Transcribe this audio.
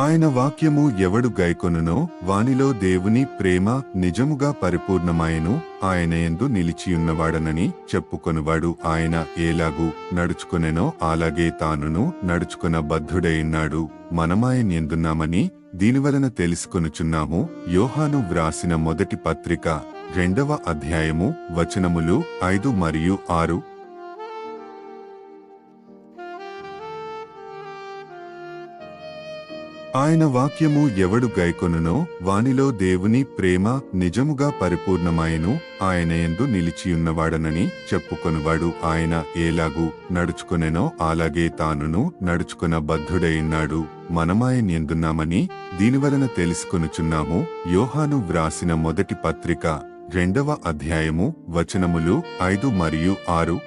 ఆయన వాక్యము ఎవడు గైకొనునో వానిలో దేవుని ప్రేమ నిజముగా పరిపూర్ణమాయెను. ఆయనయందు నిలిచియున్నవాడనని చెప్పుకొనువాడు ఆయన ఏలాగు నడుచుకొనెనో అలాగే తానును నడుచుకొన బద్ధుడైనాడు. మనమాయనయందున్నామని దీనివలన తెలుసుకొనుచున్నాము. యోహాను వ్రాసిన మొదటి పత్రిక 2వ అధ్యాయము వచనములు 5 మరియు 6. ఆయన వాక్యము ఎవడు గైకొనునో వానిలో దేవుని ప్రేమ నిజముగా పరిపూర్ణమాయెను. ఆయనయందు నిలిచియున్నవాడనని చెప్పుకొనువాడు ఆయన ఏలాగు నడుచుకొనెనో అలాగే తానును నడుచుకొన బద్ధుడైనాడు. మనమాయనయందున్నామని దీనివలన తెలుసుకొనుచున్నాము. యోహాను వ్రాసిన మొదటి పత్రిక 2వ అధ్యాయము వచనములు 5 మరియు 6.